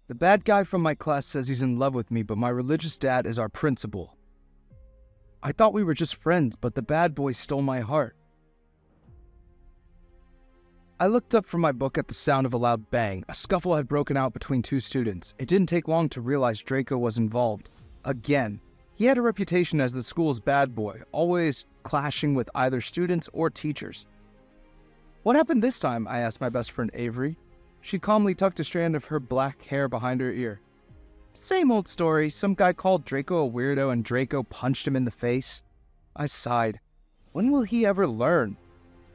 The bad guy from my class says he's in love with me, but my religious dad is our principal. I thought we were just friends, but the bad boy stole my heart. I looked up from my book at the sound of a loud bang. A scuffle had broken out between two students. It didn't take long to realize Draco was involved. Again. He had a reputation as the school's bad boy, always clashing with either students or teachers. What happened this time? I asked my best friend Avery. She calmly tucked a strand of her black hair behind her ear. Same old story. Some guy called Draco a weirdo and Draco punched him in the face. I sighed. When will he ever learn?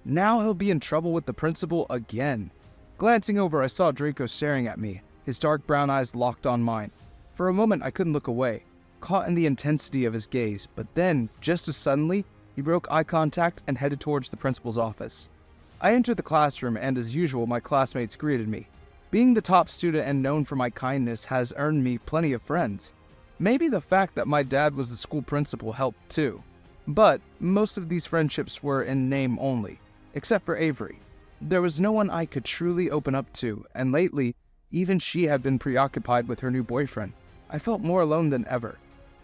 Now he'll be in trouble with the principal again. Glancing over, I saw Draco staring at me, his dark brown eyes locked on mine. For a moment, I couldn't look away, caught in the intensity of his gaze, but then, just as suddenly, he broke eye contact and headed towards the principal's office. I entered the classroom, and as usual, my classmates greeted me. Being the top student and known for my kindness has earned me plenty of friends. Maybe the fact that my dad was the school principal helped too. But most of these friendships were in name only, except for Avery. There was no one I could truly open up to, and lately, even she had been preoccupied with her new boyfriend. I felt more alone than ever.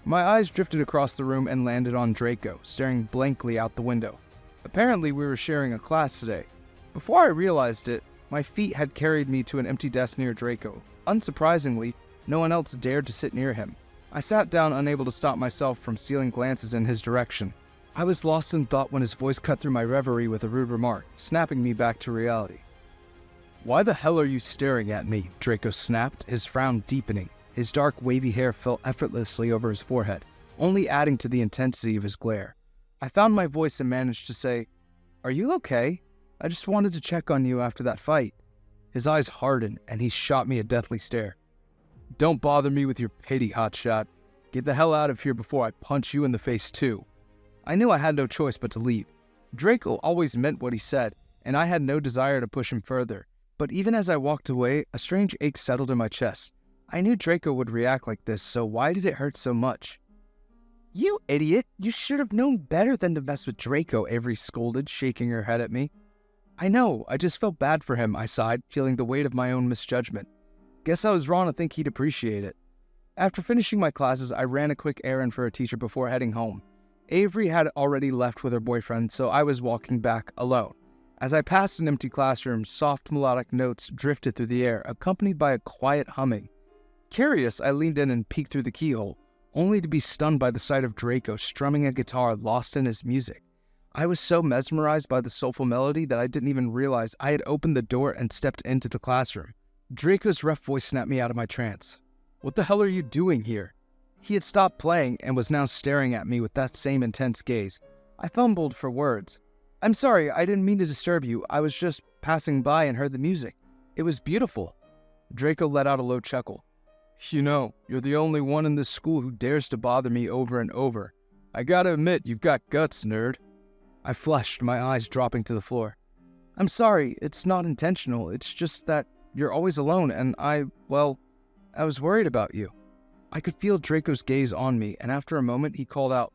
My eyes drifted across the room and landed on Draco, staring blankly out the window. Apparently, we were sharing a class today. Before I realized it, my feet had carried me to an empty desk near Draco. Unsurprisingly, no one else dared to sit near him. I sat down, unable to stop myself from stealing glances in his direction. I was lost in thought when his voice cut through my reverie with a rude remark, snapping me back to reality. "Why the hell are you staring at me?" Draco snapped, his frown deepening. His dark, wavy hair fell effortlessly over his forehead, only adding to the intensity of his glare. I found my voice and managed to say, "Are you okay? I just wanted to check on you after that fight." His eyes hardened, and he shot me a deathly stare. "Don't bother me with your pity, hotshot. Get the hell out of here before I punch you in the face too." I knew I had no choice but to leave. Draco always meant what he said, and I had no desire to push him further. But even as I walked away, a strange ache settled in my chest. I knew Draco would react like this, so why did it hurt so much? "You idiot! You should have known better than to mess with Draco," Avery scolded, shaking her head at me. "I know, I just felt bad for him," I sighed, feeling the weight of my own misjudgment. Guess I was wrong to think he'd appreciate it. After finishing my classes, I ran a quick errand for a teacher before heading home. Avery had already left with her boyfriend, so I was walking back alone. As I passed an empty classroom, soft melodic notes drifted through the air, accompanied by a quiet humming. Curious, I leaned in and peeked through the keyhole, only to be stunned by the sight of Draco strumming a guitar lost in his music. I was so mesmerized by the soulful melody that I didn't even realize I had opened the door and stepped into the classroom. Draco's rough voice snapped me out of my trance. "What the hell are you doing here?" He had stopped playing and was now staring at me with that same intense gaze. I fumbled for words. "I'm sorry, I didn't mean to disturb you. I was just passing by and heard the music. It was beautiful." Draco let out a low chuckle. "You know, you're the only one in this school who dares to bother me over and over. I gotta admit, you've got guts, nerd." I flushed, my eyes dropping to the floor. "I'm sorry, it's not intentional. It's just that you're always alone and I was worried about you." I could feel Draco's gaze on me, and after a moment he called out,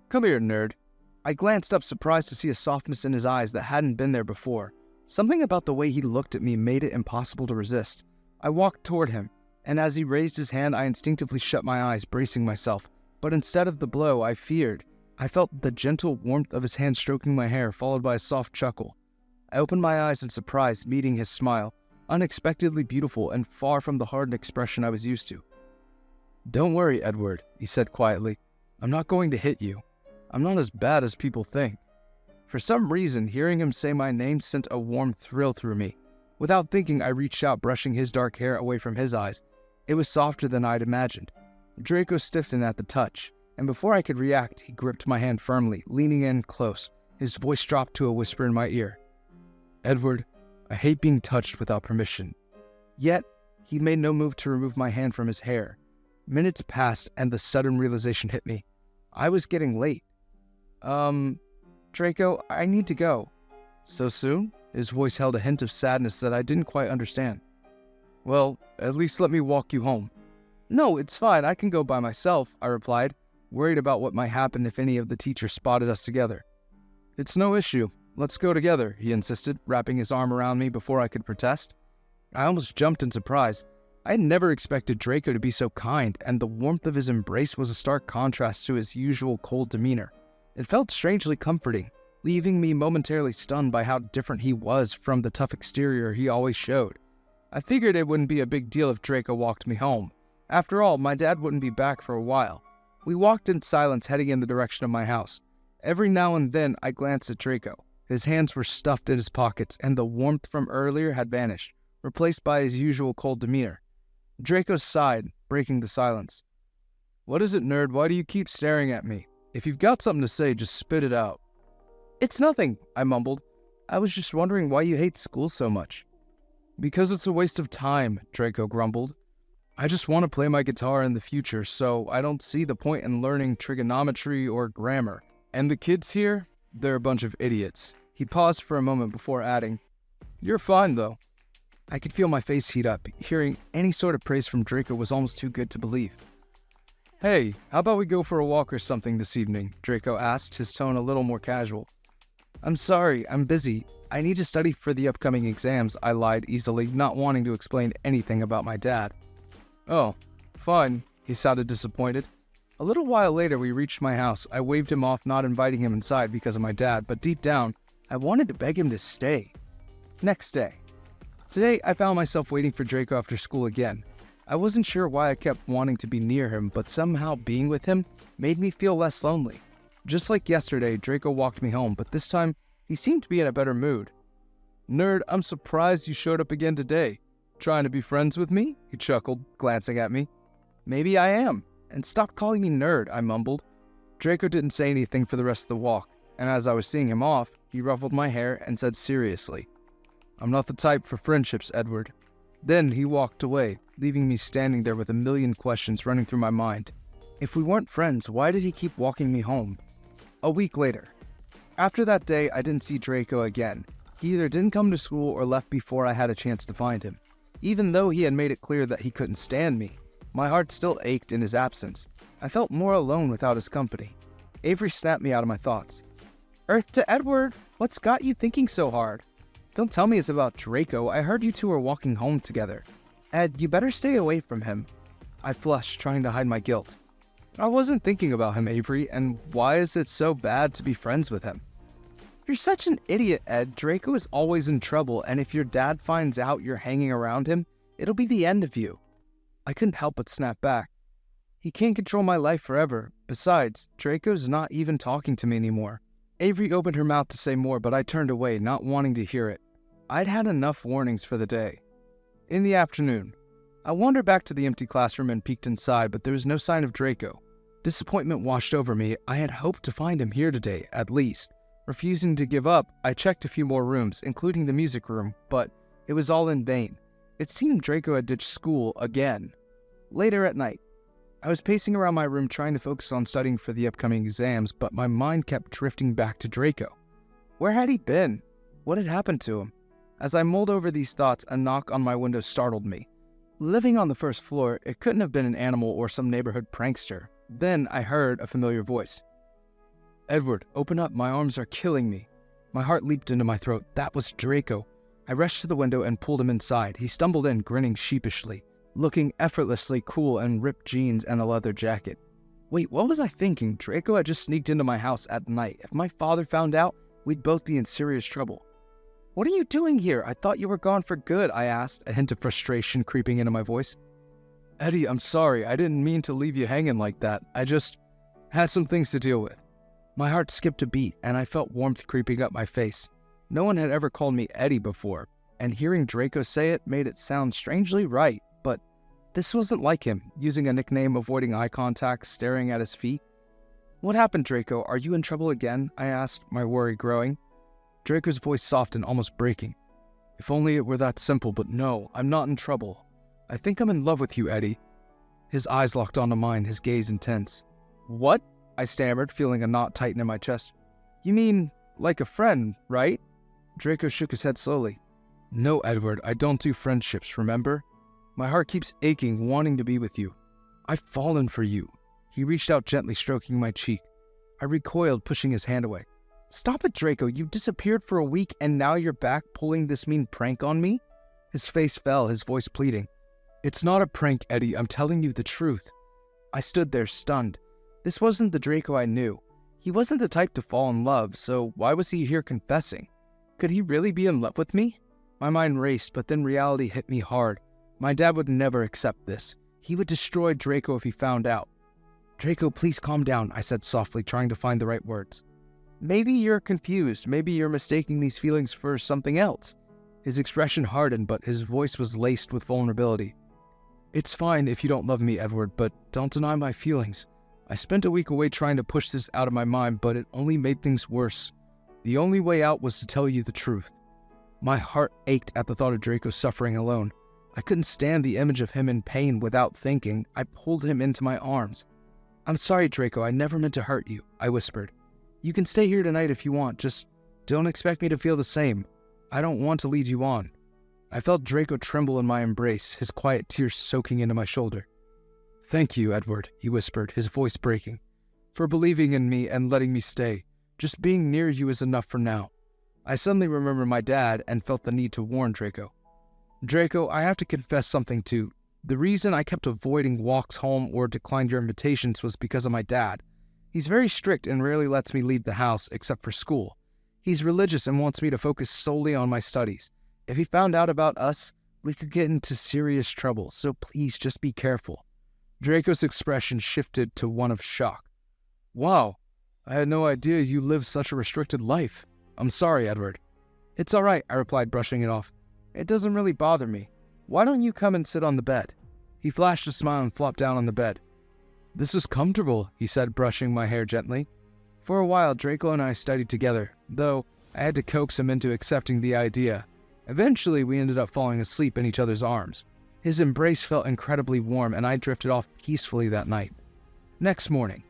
"Come here, nerd." I glanced up, surprised to see a softness in his eyes that hadn't been there before. Something about the way he looked at me made it impossible to resist. I walked toward him, and as he raised his hand, I instinctively shut my eyes, bracing myself. But instead of the blow I feared, I felt the gentle warmth of his hand stroking my hair, followed by a soft chuckle. I opened my eyes in surprise, meeting his smile, unexpectedly beautiful and far from the hardened expression I was used to. "Don't worry, Edward," he said quietly. "I'm not going to hit you. I'm not as bad as people think." For some reason, hearing him say my name sent a warm thrill through me. Without thinking, I reached out, brushing his dark hair away from his eyes. It was softer than I'd imagined. Draco stiffened at the touch, and before I could react, he gripped my hand firmly, leaning in close. His voice dropped to a whisper in my ear. "Edward, I hate being touched without permission." Yet, he made no move to remove my hand from his hair. Minutes passed, and the sudden realization hit me. I was getting late. Draco, I need to go." "So soon?" His voice held a hint of sadness that I didn't quite understand. "Well, at least let me walk you home." "No, it's fine. I can go by myself," I replied, worried about what might happen if any of the teachers spotted us together. "It's no issue. Let's go together," he insisted, wrapping his arm around me before I could protest. I almost jumped in surprise. I had never expected Draco to be so kind, and the warmth of his embrace was a stark contrast to his usual cold demeanor. It felt strangely comforting, leaving me momentarily stunned by how different he was from the tough exterior he always showed. I figured it wouldn't be a big deal if Draco walked me home. After all, my dad wouldn't be back for a while. We walked in silence, heading in the direction of my house. Every now and then, I glanced at Draco. His hands were stuffed in his pockets, and the warmth from earlier had vanished, replaced by his usual cold demeanor. Draco sighed, breaking the silence. "What is it, nerd? Why do you keep staring at me? If you've got something to say, just spit it out." "It's nothing," I mumbled. "I was just wondering why you hate school so much." "Because it's a waste of time," Draco grumbled. "I just want to play my guitar in the future, so I don't see the point in learning trigonometry or grammar. And the kids here, they're a bunch of idiots." He paused for a moment before adding, "You're fine, though." I could feel my face heat up. Hearing any sort of praise from Draco was almost too good to believe. "Hey, how about we go for a walk or something this evening?" Draco asked, his tone a little more casual. "I'm sorry, I'm busy. I need to study for the upcoming exams," I lied easily, not wanting to explain anything about my dad. "Oh, fine," he sounded disappointed. A little while later, we reached my house. I waved him off, not inviting him inside because of my dad, but deep down, I wanted to beg him to stay. Next day. Today, I found myself waiting for Draco after school again. I wasn't sure why I kept wanting to be near him, but somehow being with him made me feel less lonely. Just like yesterday, Draco walked me home, but this time, he seemed to be in a better mood. "Nerd, I'm surprised you showed up again today. Trying to be friends with me?" He chuckled, glancing at me. "Maybe I am. And stop calling me nerd," I mumbled. Draco didn't say anything for the rest of the walk, and as I was seeing him off, he ruffled my hair and said seriously, "I'm not the type for friendships, Edward." Then he walked away, leaving me standing there with a million questions running through my mind. If we weren't friends, why did he keep walking me home? A week later. After that day, I didn't see Draco again. He either didn't come to school or left before I had a chance to find him. Even though he had made it clear that he couldn't stand me, my heart still ached in his absence. I felt more alone without his company. Avery snapped me out of my thoughts. "Earth to Edward, what's got you thinking so hard? Don't tell me it's about Draco. I heard you two were walking home together. Ed, you better stay away from him." I flushed, trying to hide my guilt. "I wasn't thinking about him, Avery, and why is it so bad to be friends with him?" "You're such an idiot, Ed. Draco is always in trouble, and if your dad finds out you're hanging around him, it'll be the end of you." I couldn't help but snap back. "He can't control my life forever. Besides, Draco's not even talking to me anymore." Avery opened her mouth to say more, but I turned away, not wanting to hear it. I'd had enough warnings for the day. In the afternoon, I wandered back to the empty classroom and peeked inside, but there was no sign of Draco. Disappointment washed over me. I had hoped to find him here today, at least. Refusing to give up, I checked a few more rooms, including the music room, but it was all in vain. It seemed Draco had ditched school again. Later at night, I was pacing around my room trying to focus on studying for the upcoming exams, but my mind kept drifting back to Draco. Where had he been? What had happened to him? As I mulled over these thoughts, a knock on my window startled me. Living on the first floor, it couldn't have been an animal or some neighborhood prankster. Then I heard a familiar voice. "Edward, open up, my arms are killing me." My heart leaped into my throat. That was Draco. I rushed to the window and pulled him inside. He stumbled in, grinning sheepishly, looking effortlessly cool in ripped jeans and a leather jacket. Wait, what was I thinking? Draco had just sneaked into my house at night. If my father found out, we'd both be in serious trouble. "What are you doing here? I thought you were gone for good," I asked, a hint of frustration creeping into my voice. "Eddie, I'm sorry. I didn't mean to leave you hanging like that. I just had some things to deal with." My heart skipped a beat, and I felt warmth creeping up my face. No one had ever called me Eddie before, and hearing Draco say it made it sound strangely right, but this wasn't like him, using a nickname, avoiding eye contact, staring at his feet. "What happened, Draco? Are you in trouble again?" I asked, my worry growing. Draco's voice softened, almost breaking. "If only it were that simple, but no, I'm not in trouble. I think I'm in love with you, Eddie." His eyes locked onto mine, his gaze intense. "What?" I stammered, feeling a knot tighten in my chest. "You mean, like a friend, right?" Draco shook his head slowly. "No, Edward, I don't do friendships, remember? My heart keeps aching, wanting to be with you. I've fallen for you." He reached out gently, stroking my cheek. I recoiled, pushing his hand away. "Stop it, Draco. You disappeared for a week, and now you're back pulling this mean prank on me?" His face fell, his voice pleading. It's not a prank, Eddie. I'm telling you the truth. I stood there stunned. This wasn't the Draco I knew. He wasn't the type to fall in love, so why was he here confessing? Could he really be in love with me? My mind raced, but then reality hit me hard. My dad would never accept this. He would destroy Draco if he found out. Draco, please calm down, I said softly, trying to find the right words. Maybe you're confused. Maybe you're mistaking these feelings for something else. His expression hardened, but his voice was laced with vulnerability. It's fine if you don't love me, Edward, but don't deny my feelings. I spent a week away trying to push this out of my mind, but it only made things worse. The only way out was to tell you the truth. My heart ached at the thought of Draco suffering alone. I couldn't stand the image of him in pain without thinking. I pulled him into my arms. I'm sorry, Draco, I never meant to hurt you, I whispered. You can stay here tonight if you want, just don't expect me to feel the same. I don't want to lead you on. I felt Draco tremble in my embrace, his quiet tears soaking into my shoulder. Thank you, Edward, he whispered, his voice breaking, for believing in me and letting me stay. Just being near you is enough for now. I suddenly remembered my dad and felt the need to warn Draco. Draco, I have to confess something too. The reason I kept avoiding walks home or declined your invitations was because of my dad. He's very strict and rarely lets me leave the house except for school. He's religious and wants me to focus solely on my studies. If he found out about us, we could get into serious trouble, so please just be careful. Draco's expression shifted to one of shock. Wow, I had no idea you lived such a restricted life. I'm sorry, Edward. It's all right, I replied, brushing it off. It doesn't really bother me. Why don't you come and sit on the bed? He flashed a smile and flopped down on the bed. This is comfortable, he said, brushing my hair gently. For a while, Draco and I studied together, though I had to coax him into accepting the idea. Eventually, we ended up falling asleep in each other's arms. His embrace felt incredibly warm, and I drifted off peacefully that night. Next morning,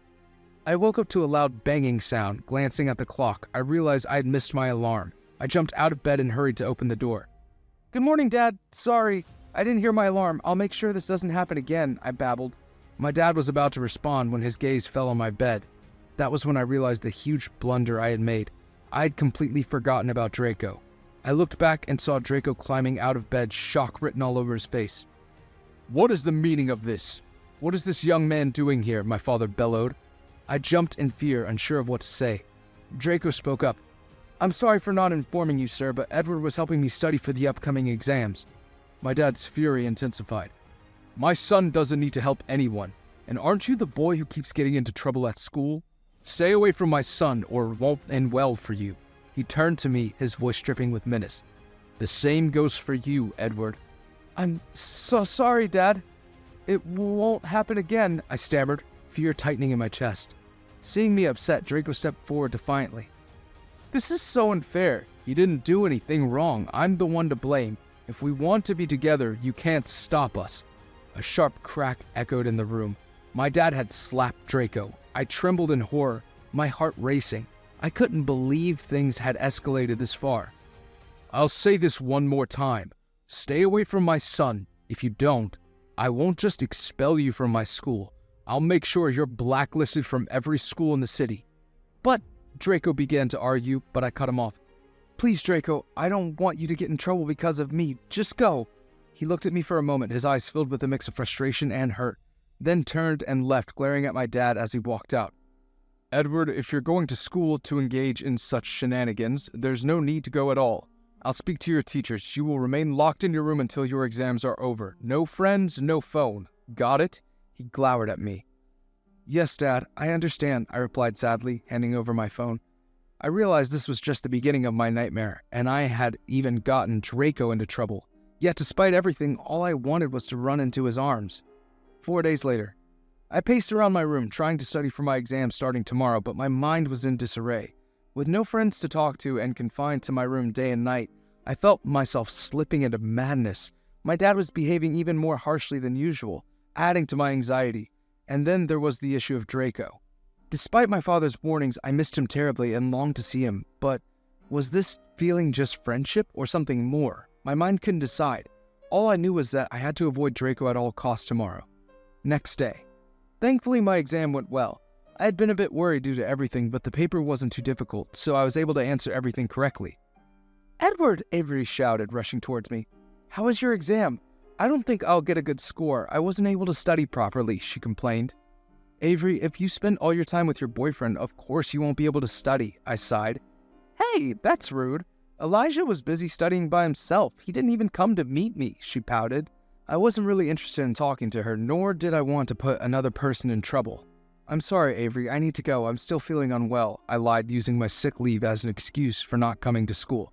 I woke up to a loud banging sound. Glancing at the clock, I realized I had missed my alarm. I jumped out of bed and hurried to open the door. Good morning, Dad. Sorry, I didn't hear my alarm. I'll make sure this doesn't happen again, I babbled. My dad was about to respond when his gaze fell on my bed. That was when I realized the huge blunder I had made. I had completely forgotten about Draco. I looked back and saw Draco climbing out of bed, shock written all over his face. What is the meaning of this? What is this young man doing here? My father bellowed. I jumped in fear, unsure of what to say. Draco spoke up. I'm sorry for not informing you, sir, but Edward was helping me study for the upcoming exams. My dad's fury intensified. My son doesn't need to help anyone. And aren't you the boy who keeps getting into trouble at school? Stay away from my son or it won't end well for you. He turned to me, his voice dripping with menace. The same goes for you, Edward. I'm so sorry, Dad. It won't happen again, I stammered, fear tightening in my chest. Seeing me upset, Draco stepped forward defiantly. This is so unfair. You didn't do anything wrong. I'm the one to blame. If we want to be together, you can't stop us. A sharp crack echoed in the room. My dad had slapped Draco. I trembled in horror, my heart racing. I couldn't believe things had escalated this far. I'll say this one more time. Stay away from my son. If you don't, I won't just expel you from my school. I'll make sure you're blacklisted from every school in the city. But, Draco began to argue, but I cut him off. Please, Draco, I don't want you to get in trouble because of me. Just go. He looked at me for a moment, his eyes filled with a mix of frustration and hurt, then turned and left, glaring at my dad as he walked out. Edward, if you're going to school to engage in such shenanigans, there's no need to go at all. I'll speak to your teachers. You will remain locked in your room until your exams are over. No friends, no phone. Got it? He glowered at me. Yes, Dad, I understand, I replied sadly, handing over my phone. I realized this was just the beginning of my nightmare, and I had even gotten Draco into trouble. Yet despite everything, all I wanted was to run into his arms. 4 days later, I paced around my room, trying to study for my exam starting tomorrow, but my mind was in disarray. With no friends to talk to and confined to my room day and night, I felt myself slipping into madness. My dad was behaving even more harshly than usual, adding to my anxiety. And then there was the issue of Draco. Despite my father's warnings, I missed him terribly and longed to see him, but was this feeling just friendship or something more? My mind couldn't decide. All I knew was that I had to avoid Draco at all costs tomorrow. Next day. Thankfully, my exam went well. I had been a bit worried due to everything, but the paper wasn't too difficult, so I was able to answer everything correctly. Edward, Avery shouted, rushing towards me. How was your exam? I don't think I'll get a good score. I wasn't able to study properly, she complained. Avery, if you spend all your time with your boyfriend, of course you won't be able to study, I sighed. Hey, that's rude. Elijah was busy studying by himself. He didn't even come to meet me, she pouted. I wasn't really interested in talking to her, nor did I want to put another person in trouble. I'm sorry, Avery, I need to go. I'm still feeling unwell, I lied, using my sick leave as an excuse for not coming to school.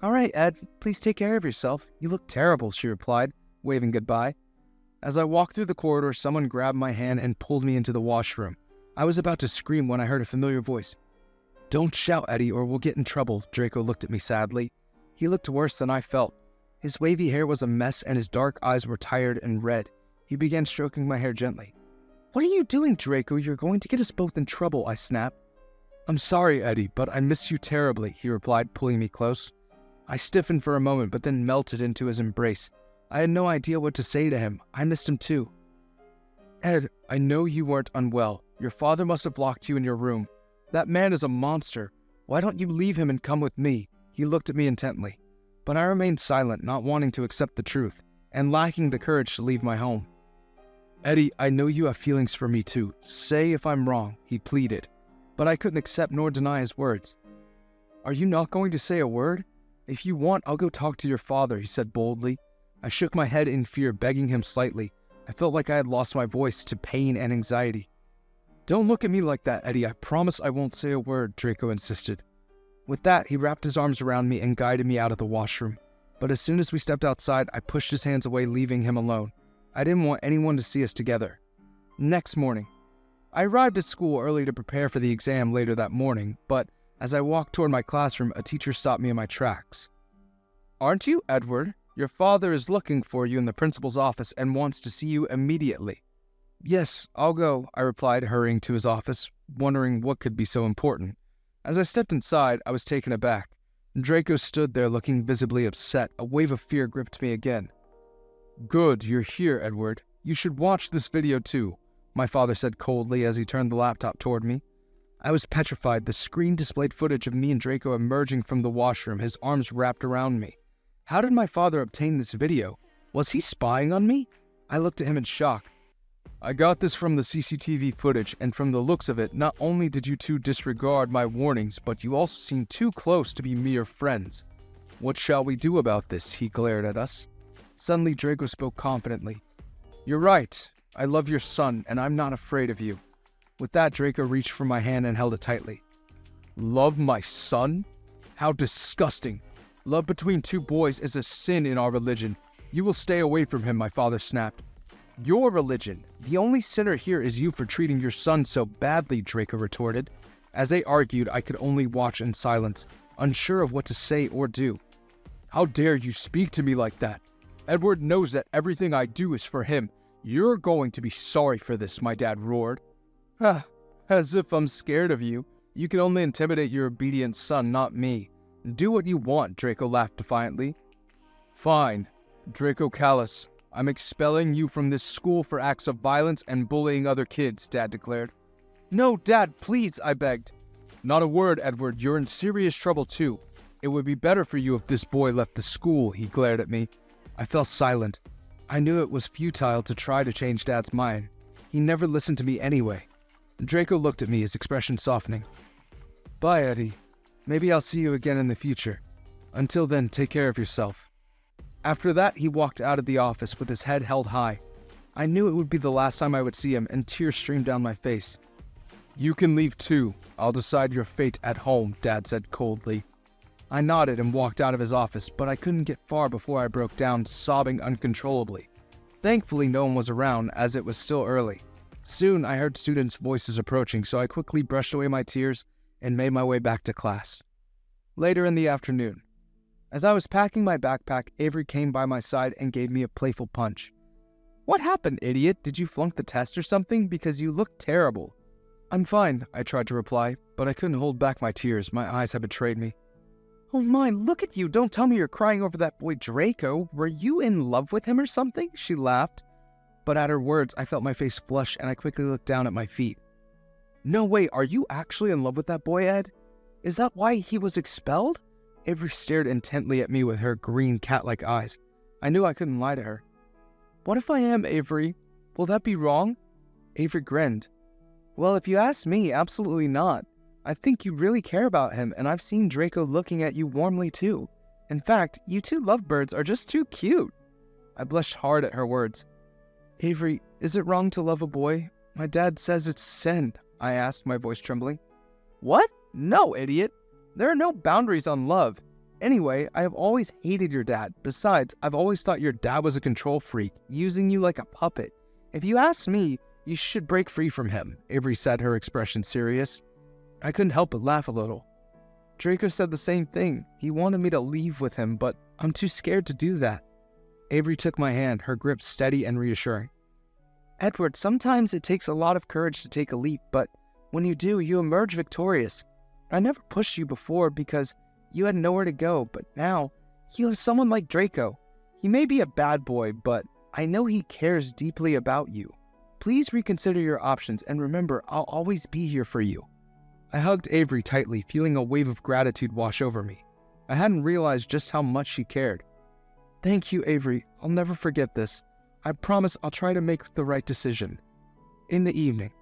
All right, Ed, please take care of yourself. You look terrible, she replied, waving goodbye. As I walked through the corridor, someone grabbed my hand and pulled me into the washroom. I was about to scream when I heard a familiar voice. Don't shout, Eddie, or we'll get in trouble, Draco looked at me sadly. He looked worse than I felt. His wavy hair was a mess and his dark eyes were tired and red. He began stroking my hair gently. What are you doing, Draco? You're going to get us both in trouble, I snapped. I'm sorry, Eddie, but I miss you terribly, he replied, pulling me close. I stiffened for a moment, but then melted into his embrace. I had no idea what to say to him. I missed him too. Ed, I know you weren't unwell. Your father must have locked you in your room. That man is a monster. Why don't you leave him and come with me? He looked at me intently. But I remained silent, not wanting to accept the truth, and lacking the courage to leave my home. Eddie, I know you have feelings for me too. Say if I'm wrong, he pleaded. But I couldn't accept nor deny his words. Are you not going to say a word? If you want, I'll go talk to your father, he said boldly. I shook my head in fear, begging him slightly. I felt like I had lost my voice to pain and anxiety. Don't look at me like that, Eddie. I promise I won't say a word, Draco insisted. With that, he wrapped his arms around me and guided me out of the washroom. But as soon as we stepped outside, I pushed his hands away, leaving him alone. I didn't want anyone to see us together. Next morning. I arrived at school early to prepare for the exam later that morning, but as I walked toward my classroom, a teacher stopped me in my tracks. Aren't you Edward? Your father is looking for you in the principal's office and wants to see you immediately. Yes, I'll go, I replied, hurrying to his office, wondering what could be so important. As I stepped inside, I was taken aback. Draco stood there looking visibly upset. A wave of fear gripped me again. Good, you're here, Edward. You should watch this video too, my father said coldly as he turned the laptop toward me. I was petrified. The screen displayed footage of me and Draco emerging from the washroom, his arms wrapped around me. How did my father obtain this video? Was he spying on me? I looked at him in shock. I got this from the CCTV footage, and from the looks of it, not only did you two disregard my warnings, but you also seem too close to be mere friends. What shall we do about this? He glared at us. Suddenly, Draco spoke confidently. You're right. I love your son, and I'm not afraid of you. With that, Draco reached for my hand and held it tightly. Love my son? How disgusting. Love between two boys is a sin in our religion. You will stay away from him, my father snapped. Your religion. The only sinner here is you for treating your son so badly, Draco retorted. As they argued, I could only watch in silence, unsure of what to say or do. How dare you speak to me like that? Edward knows that everything I do is for him. You're going to be sorry for this, my dad roared. As if I'm scared of you. You can only intimidate your obedient son, not me. Do what you want, Draco laughed defiantly. Fine. Draco Callus, I'm expelling you from this school for acts of violence and bullying other kids, Dad declared. No, Dad, please, I begged. Not a word, Edward. You're in serious trouble, too. It would be better for you if this boy left the school, he glared at me. I fell silent. I knew it was futile to try to change Dad's mind. He never listened to me anyway. Draco looked at me, his expression softening. Bye, Eddie. Maybe I'll see you again in the future. Until then, take care of yourself. After that, he walked out of the office with his head held high. I knew it would be the last time I would see him, and tears streamed down my face. You can leave too. I'll decide your fate at home, Dad said coldly. I nodded and walked out of his office, but I couldn't get far before I broke down, sobbing uncontrollably. Thankfully, no one was around, as it was still early. Soon, I heard students' voices approaching, so I quickly brushed away my tears and made my way back to class. Later in the afternoon, as I was packing my backpack, Avery came by my side and gave me a playful punch. What happened, idiot? Did you flunk the test or something? Because you look terrible. I'm fine, I tried to reply, but I couldn't hold back my tears. My eyes had betrayed me. Oh my, look at you. Don't tell me you're crying over that boy Draco. Were you in love with him or something? She laughed. But at her words, I felt my face flush and I quickly looked down at my feet. No way, are you actually in love with that boy, Ed? Is that why he was expelled? Avery stared intently at me with her green cat-like eyes. I knew I couldn't lie to her. What if I am, Avery? Will that be wrong? Avery grinned. Well, if you ask me, absolutely not. I think you really care about him, and I've seen Draco looking at you warmly too. In fact, you two lovebirds are just too cute. I blushed hard at her words. Avery, is it wrong to love a boy? My dad says it's sin, I asked, my voice trembling. What? No, idiot. There are no boundaries on love. Anyway, I have always hated your dad. Besides, I've always thought your dad was a control freak, using you like a puppet. If you ask me, you should break free from him, Avery said, her expression serious. I couldn't help but laugh a little. Draco said the same thing. He wanted me to leave with him, but I'm too scared to do that. Avery took my hand, her grip steady and reassuring. Edward, sometimes it takes a lot of courage to take a leap, but when you do, you emerge victorious. I never pushed you before because you had nowhere to go, but now you have someone like Draco. He may be a bad boy, but I know he cares deeply about you. Please reconsider your options, and remember, I'll always be here for you. I hugged Avery tightly, feeling a wave of gratitude wash over me. I hadn't realized just how much she cared. Thank you, Avery. I'll never forget this. I promise I'll try to make the right decision. In the evening,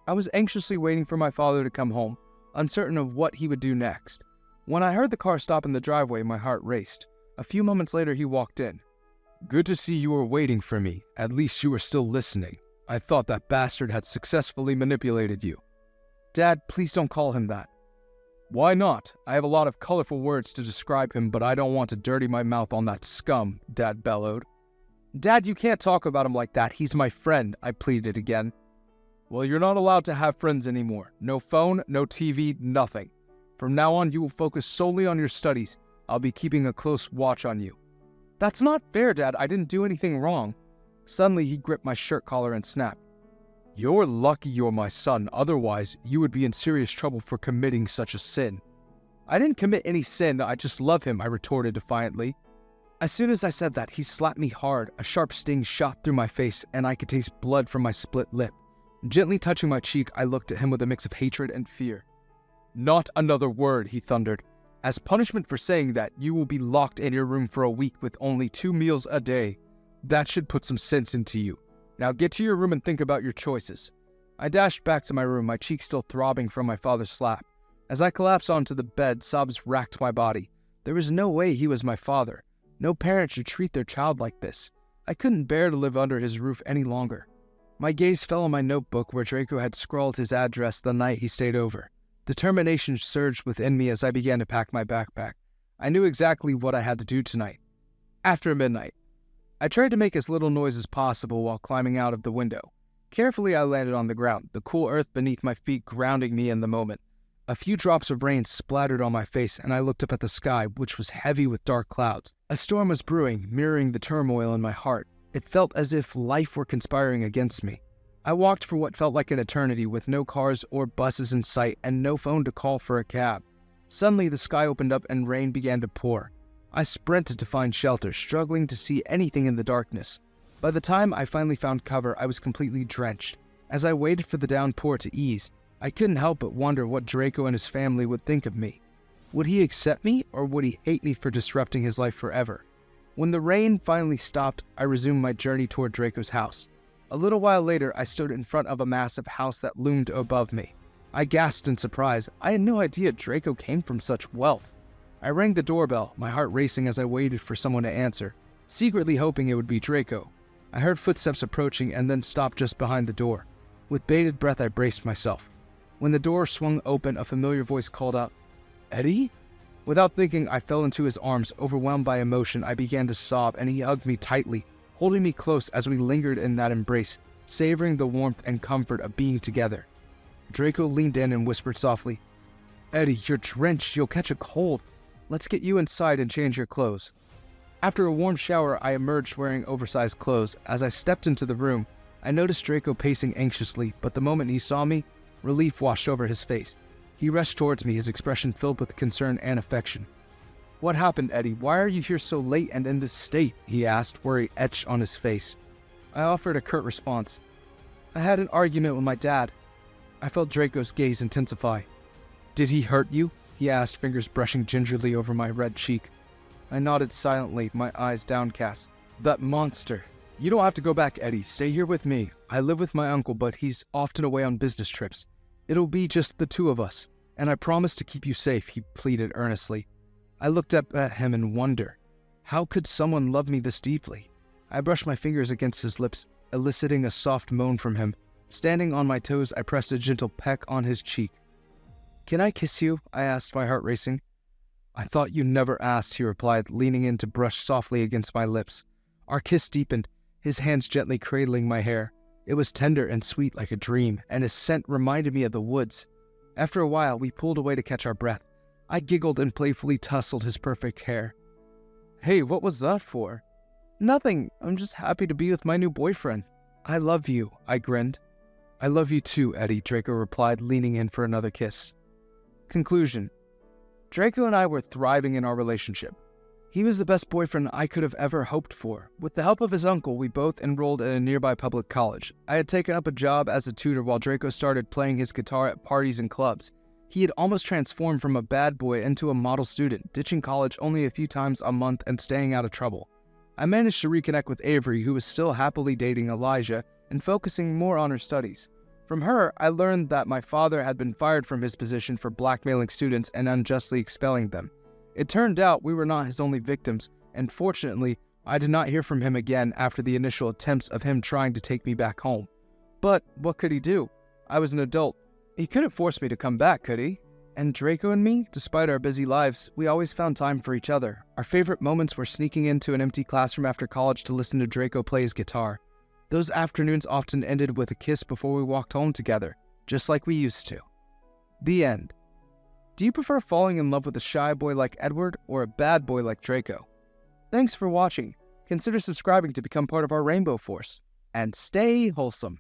I was anxiously waiting for my father to come home, uncertain of what he would do next. When I heard the car stop in the driveway, my heart raced. A few moments later, he walked in. Good to see you were waiting for me. At least you were still listening. I thought that bastard had successfully manipulated you. Dad, please don't call him that. Why not? I have a lot of colorful words to describe him, but I don't want to dirty my mouth on that scum, Dad bellowed. Dad, you can't talk about him like that. He's my friend, I pleaded again. Well, you're not allowed to have friends anymore. No phone, no TV, nothing. From now on, you will focus solely on your studies. I'll be keeping a close watch on you. That's not fair, Dad. I didn't do anything wrong. Suddenly, he gripped my shirt collar and snapped. You're lucky you're my son. Otherwise, you would be in serious trouble for committing such a sin. I didn't commit any sin. I just love him, I retorted defiantly. As soon as I said that, he slapped me hard. A sharp sting shot through my face, and I could taste blood from my split lip. Gently touching my cheek, I looked at him with a mix of hatred and fear. Not another word, he thundered. As punishment for saying that, you will be locked in your room for a week with only 2 meals a day. That should put some sense into you. Now get to your room and think about your choices. I dashed back to my room, my cheek still throbbing from my father's slap. As I collapsed onto the bed, sobs racked my body. There was no way he was my father. No parent should treat their child like this. I couldn't bear to live under his roof any longer. My gaze fell on my notebook where Draco had scrawled his address the night he stayed over. Determination surged within me as I began to pack my backpack. I knew exactly what I had to do tonight. After midnight, I tried to make as little noise as possible while climbing out of the window. Carefully, I landed on the ground, the cool earth beneath my feet grounding me in the moment. A few drops of rain splattered on my face, and I looked up at the sky, which was heavy with dark clouds. A storm was brewing, mirroring the turmoil in my heart. It felt as if life were conspiring against me. I walked for what felt like an eternity with no cars or buses in sight and no phone to call for a cab. Suddenly, the sky opened up and rain began to pour. I sprinted to find shelter, struggling to see anything in the darkness. By the time I finally found cover, I was completely drenched. As I waited for the downpour to ease, I couldn't help but wonder what Draco and his family would think of me. Would he accept me, or would he hate me for disrupting his life forever? When the rain finally stopped, I resumed my journey toward Draco's house. A little while later, I stood in front of a massive house that loomed above me. I gasped in surprise. I had no idea Draco came from such wealth. I rang the doorbell, my heart racing as I waited for someone to answer, secretly hoping it would be Draco. I heard footsteps approaching and then stopped just behind the door. With bated breath, I braced myself. When the door swung open, a familiar voice called out, "Eddie?" Without thinking, I fell into his arms. Overwhelmed by emotion, I began to sob, and he hugged me tightly, holding me close as we lingered in that embrace, savoring the warmth and comfort of being together. Draco leaned in and whispered softly, "Eddie, you're drenched. You'll catch a cold. Let's get you inside and change your clothes." After a warm shower, I emerged wearing oversized clothes. As I stepped into the room, I noticed Draco pacing anxiously, but the moment he saw me, relief washed over his face. He rushed towards me, his expression filled with concern and affection. "What happened, Eddie? Why are you here so late and in this state?" he asked, worry etched on his face. I offered a curt response. "I had an argument with my dad." I felt Draco's gaze intensify. "Did he hurt you?" he asked, fingers brushing gingerly over my red cheek. I nodded silently, my eyes downcast. "That monster. You don't have to go back, Eddie. Stay here with me. I live with my uncle, but he's often away on business trips. It'll be just the two of us, and I promise to keep you safe, he pleaded earnestly. I looked up at him in wonder. How could someone love me this deeply? I brushed my fingers against his lips, eliciting a soft moan from him. Standing on my toes, I pressed a gentle peck on his cheek. Can I kiss you? I asked, my heart racing. I thought you never asked, he replied, leaning in to brush softly against my lips. Our kiss deepened, his hands gently cradling my hair. It was tender and sweet like a dream, and his scent reminded me of the woods. After a while, we pulled away to catch our breath. I giggled and playfully tousled his perfect hair. Hey, what was that for? Nothing. I'm just happy to be with my new boyfriend. I love you, I grinned. I love you too, Eddie, Draco replied, leaning in for another kiss. Conclusion. Draco and I were thriving in our relationship. He was the best boyfriend I could have ever hoped for. With the help of his uncle, we both enrolled at a nearby public college. I had taken up a job as a tutor while Draco started playing his guitar at parties and clubs. He had almost transformed from a bad boy into a model student, ditching college only a few times a month and staying out of trouble. I managed to reconnect with Avery, who was still happily dating Elijah and focusing more on her studies. From her, I learned that my father had been fired from his position for blackmailing students and unjustly expelling them. It turned out we were not his only victims, and fortunately, I did not hear from him again after the initial attempts of him trying to take me back home. But what could he do? I was an adult. He couldn't force me to come back, could he? And Draco and me, despite our busy lives, we always found time for each other. Our favorite moments were sneaking into an empty classroom after college to listen to Draco play his guitar. Those afternoons often ended with a kiss before we walked home together, just like we used to. The end. Do you prefer falling in love with a shy boy like Edward or a bad boy like Draco? Thanks for watching. Consider subscribing to become part of our Rainbow Force. And stay wholesome.